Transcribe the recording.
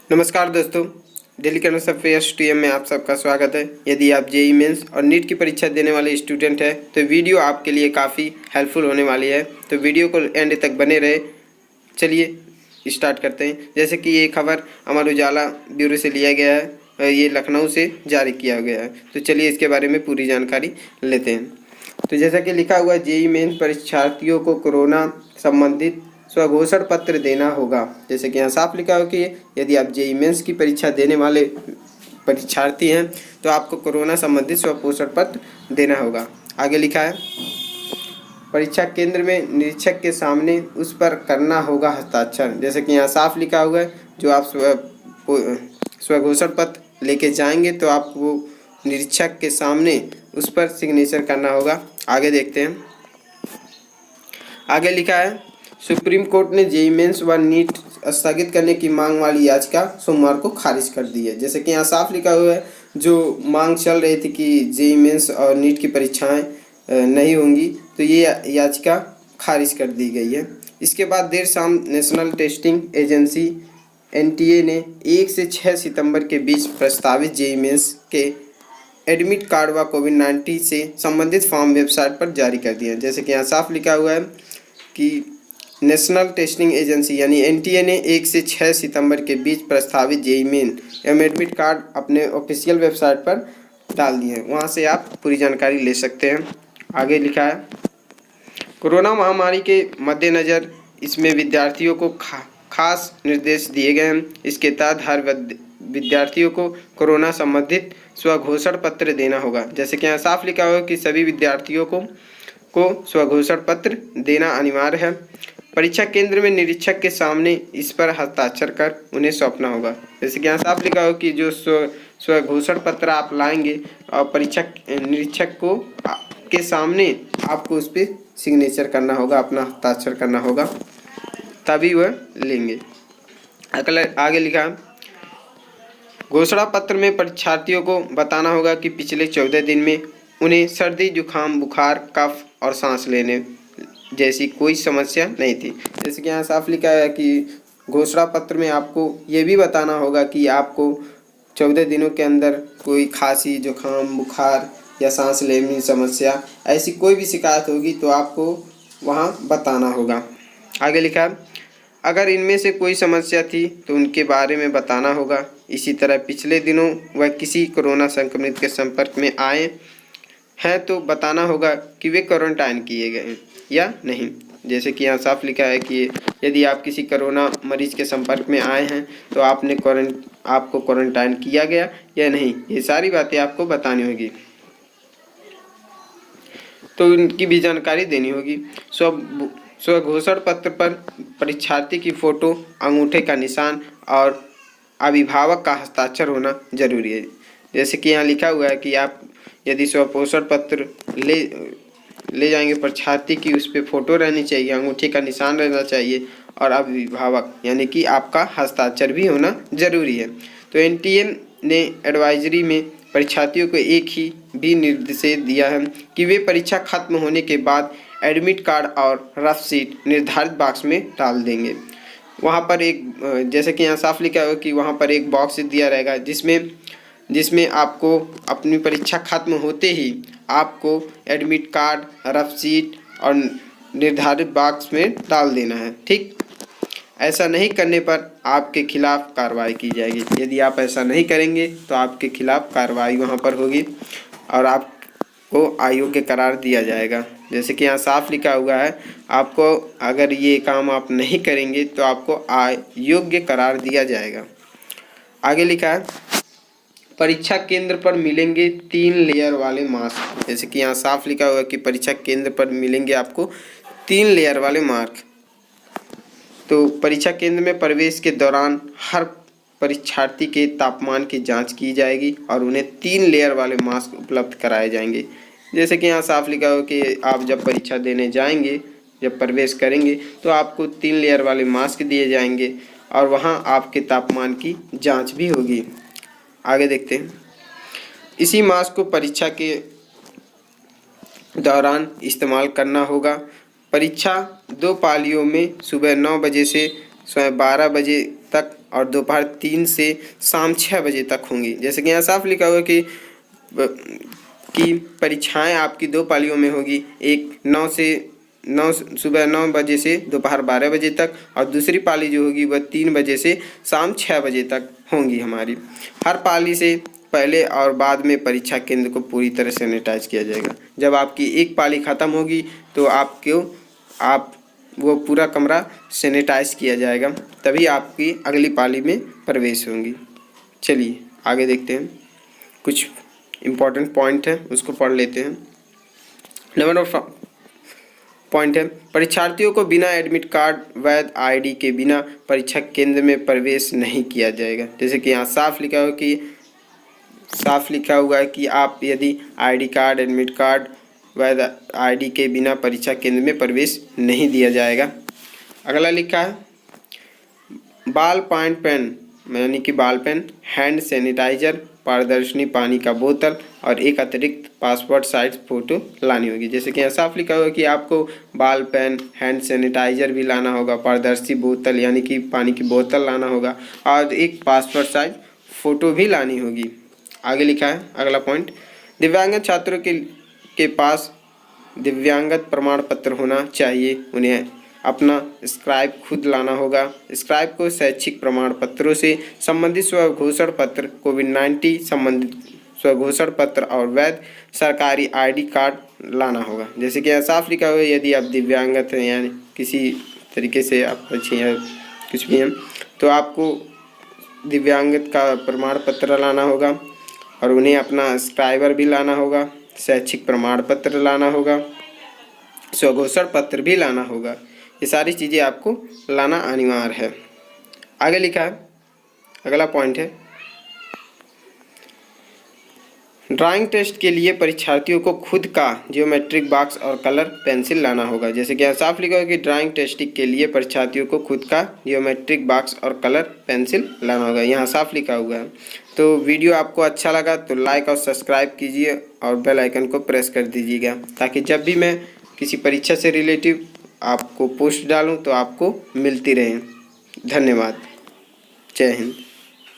नमस्कार दोस्तों, Delhi current affairs TM में आप सबका स्वागत है। यदि आप जेईई मेंस और नीट की परीक्षा देने वाले स्टूडेंट हैं तो वीडियो आपके लिए काफ़ी हेल्पफुल होने वाली है, तो वीडियो को एंड तक बने रहे। चलिए स्टार्ट करते हैं। जैसे कि ये खबर अमर उजाला ब्यूरो से लिया गया है, ये लखनऊ से जारी किया गया है। तो चलिए इसके बारे में पूरी जानकारी लेते हैं। तो जैसा कि लिखा हुआ है, जेईई मेंस परीक्षार्थियों को कोरोना संबंधित स्वघोषण पत्र देना होगा। जैसे कि यहाँ साफ लिखा हो कि यदि आप जेईई मेंस की परीक्षा देने वाले परीक्षार्थी हैं तो आपको कोरोना संबंधित स्वघोषण पत्र देना होगा। आगे लिखा है, परीक्षा केंद्र में निरीक्षक के सामने उस पर करना होगा हस्ताक्षर। जैसे कि यहाँ साफ लिखा हुआ है, जो आप स्वघोषण पत्र लेके जाएंगे तो आपको निरीक्षक के सामने उस पर सिग्नेचर करना होगा। आगे देखते हैं। आगे लिखा है, सुप्रीम कोर्ट ने जेईई मेंस व नीट स्थगित करने की मांग वाली याचिका सोमवार को खारिज कर दी है। जैसे कि यहाँ साफ लिखा हुआ है, जो मांग चल रही थी कि जेईई मेंस और नीट की परीक्षाएं नहीं होंगी, तो ये याचिका खारिज कर दी गई है। इसके बाद देर शाम नेशनल टेस्टिंग एजेंसी एनटीए ने 1 से 6 सितंबर के बीच प्रस्तावित जेईई मेंस के एडमिट कार्ड व कोविड-19 से संबंधित फॉर्म वेबसाइट पर जारी कर दिया है। जैसे कि यहाँ साफ लिखा हुआ है कि नेशनल टेस्टिंग एजेंसी यानी एनटीए ने 1 से 6 सितंबर के बीच प्रस्तावित जेईई मेन एडमिट कार्ड अपने ऑफिशियल वेबसाइट पर डाल दिए हैं। वहां से आप पूरी जानकारी ले सकते हैं। आगे लिखा है, कोरोना महामारी के मद्देनज़र इसमें विद्यार्थियों को खास निर्देश दिए गए हैं। इसके तहत हर विद्यार्थियों को कोरोना संबंधित स्वघोषण पत्र देना होगा। जैसे कि यहाँ साफ लिखा हुआ है कि सभी विद्यार्थियों को स्वघोषण पत्र देना अनिवार्य है। परीक्षा केंद्र में निरीक्षक के सामने इस पर हस्ताक्षर कर उन्हें सौंपना होगा। जैसे कि यहाँ साफ लिखा हो कि जो स्वघोषण पत्र आप लाएंगे और परीक्षा निरीक्षक के सामने आपको उस पर सिग्नेचर करना होगा, अपना हस्ताक्षर करना होगा, तभी वह लेंगे। आगे लिखा, घोषणा पत्र में परीक्षार्थियों को बताना होगा कि पिछले 14 दिन में उन्हें सर्दी, जुखाम, बुखार, कफ और सांस लेने जैसी कोई समस्या नहीं थी। जैसे कि यहाँ साफ लिखा है कि घोषणा पत्र में आपको ये भी बताना होगा कि आपको 14 दिनों के अंदर कोई खांसी, जुखाम, बुखार या सांस लेने की समस्या, ऐसी कोई भी शिकायत होगी तो आपको वहाँ बताना होगा। आगे लिखा है, अगर इनमें से कोई समस्या थी तो उनके बारे में बताना होगा। इसी तरह पिछले दिनों वह किसी कोरोना संक्रमित के संपर्क में आए हैं तो बताना होगा कि वे क्वारंटाइन किए गए हैं या नहीं। जैसे कि यहाँ साफ लिखा है कि यदि आप किसी कोरोना मरीज के संपर्क में आए हैं तो आपको क्वारंटाइन किया गया या नहीं, ये सारी बातें आपको बतानी होगी, तो उनकी भी जानकारी देनी होगी। स्वघोषण पत्र पर परीक्षार्थी की फ़ोटो, अंगूठे का निशान और अभिभावक का हस्ताक्षर होना जरूरी है। जैसे कि यहाँ लिखा हुआ है कि आप यदि स्वघोषण पत्र ले जाएंगे, परीक्षार्थी की उस पर फ़ोटो रहनी चाहिए, अंगूठे का निशान रहना चाहिए और अभिभावक यानी कि आपका हस्ताक्षर भी होना जरूरी है। तो एनटीए ने एडवाइजरी में परीक्षार्थियों को एक ही भी निर्देश दिया है कि वे परीक्षा खत्म होने के बाद एडमिट कार्ड और रफ शीट निर्धारित बॉक्स में डाल देंगे। वहाँ पर जैसे कि यहाँ साफ लिखा है कि वहाँ पर एक बॉक्स दिया रहेगा जिसमें आपको अपनी परीक्षा खत्म होते ही आपको एडमिट कार्ड, रफ शीट और निर्धारित बॉक्स में डाल देना है। ठीक, ऐसा नहीं करने पर आपके खिलाफ कार्रवाई की जाएगी। यदि आप ऐसा नहीं करेंगे तो आपके खिलाफ कार्रवाई वहाँ पर होगी और आपको अयोग्य करार दिया जाएगा। जैसे कि यहाँ साफ लिखा हुआ है, आपको अगर ये काम आप नहीं करेंगे तो आपको अयोग्य करार दिया जाएगा। आगे लिखा है, परीक्षा केंद्र पर मिलेंगे 3 लेयर वाले मास्क। जैसे कि यहाँ साफ लिखा हुआ है कि परीक्षा केंद्र पर मिलेंगे आपको 3 लेयर वाले मास्क। तो परीक्षा केंद्र में प्रवेश के दौरान हर परीक्षार्थी के तापमान की जांच की जाएगी और उन्हें 3 लेयर वाले मास्क उपलब्ध कराए जाएंगे। जैसे कि यहाँ साफ लिखा हुआ कि आप जब परीक्षा देने जाएंगे, जब प्रवेश करेंगे तो आपको 3 लेयर वाले मास्क दिए जाएंगे और वहाँ आपके तापमान की जाँच भी होगी। आगे देखते हैं, इसी मास्क को परीक्षा के दौरान इस्तेमाल करना होगा। परीक्षा 2 पालियों में सुबह 9 बजे से सुबह 12 बजे तक और दोपहर 3 से शाम 6 बजे तक होंगी। जैसे कि यहाँ साफ लिखा हुआ कि परीक्षाएं आपकी 2 पालियों में होगी, एक 9 सुबह 9 बजे से दोपहर 12 बजे तक और दूसरी पाली जो होगी वह 3 बजे से शाम 6 बजे तक होंगी हमारी। हर पाली से पहले और बाद में परीक्षा केंद्र को पूरी तरह सैनिटाइज किया जाएगा। जब आपकी एक पाली ख़त्म होगी तो वो पूरा कमरा सैनिटाइज किया जाएगा, तभी आपकी अगली पाली में प्रवेश होंगी। चलिए आगे देखते हैं, कुछ इम्पोर्टेंट पॉइंट है उसको पढ़ लेते हैं। नंबर ऑफ पॉइंट है, परीक्षार्थियों को बिना एडमिट कार्ड वैध आईडी के बिना परीक्षा केंद्र में प्रवेश नहीं किया जाएगा। जैसे कि यहाँ साफ लिखा हुआ है कि आप यदि आईडी कार्ड एडमिट कार्ड वैध आईडी के बिना परीक्षा केंद्र में प्रवेश नहीं दिया जाएगा। अगला लिखा है बाल पॉइंट पेन यानी कि बाल पेन, हैंड सैनिटाइजर, पारदर्शी पानी का बोतल और एक अतिरिक्त पासपोर्ट साइज फ़ोटो लानी होगी। जैसे कि यहाँ साफ लिखा हुआ कि आपको बाल पेन, हैंड सैनिटाइजर भी लाना होगा, पारदर्शी बोतल यानी कि पानी की बोतल लाना होगा और एक पासपोर्ट साइज फ़ोटो भी लानी होगी। आगे लिखा है अगला पॉइंट, दिव्यांग छात्रों के पास दिव्यांगत प्रमाण पत्र होना चाहिए। उन्हें अपना स्क्राइब खुद लाना होगा। स्क्राइब को शैक्षिक प्रमाण पत्रों से संबंधित स्वघोषण पत्र, कोविड-19 संबंधित स्वघोषण पत्र और वैध सरकारी आईडी कार्ड लाना होगा। जैसे कि यहाँ साफ लिखा हुआ है यदि आप दिव्यांगत हैं यानी किसी तरीके से आप अच्छे हैं कुछ भी हैं तो आपको दिव्यांगत का प्रमाण पत्र लाना होगा और उन्हें अपना स्क्राइबर भी लाना होगा, शैक्षिक प्रमाण पत्र लाना होगा, स्वघोषण पत्र भी लाना होगा। ये सारी चीज़ें आपको लाना अनिवार्य है। आगे लिखा है अगला पॉइंट है, ड्राइंग टेस्ट के लिए परीक्षार्थियों को खुद का ज्योमेट्रिक बॉक्स और कलर पेंसिल लाना होगा। जैसे कि यहाँ साफ लिखा है कि ड्राइंग टेस्ट के लिए परीक्षार्थियों को खुद का ज्योमेट्रिक बॉक्स और कलर पेंसिल लाना होगा, यहाँ साफ लिखा हुआ है। तो वीडियो आपको अच्छा लगा तो लाइक और सब्सक्राइब कीजिए और बेल आइकन को प्रेस कर दीजिएगा ताकि जब भी मैं किसी परीक्षा से रिलेटिव आपको पोस्ट डालूं तो आपको मिलती रहे। धन्यवाद। जय हिंद।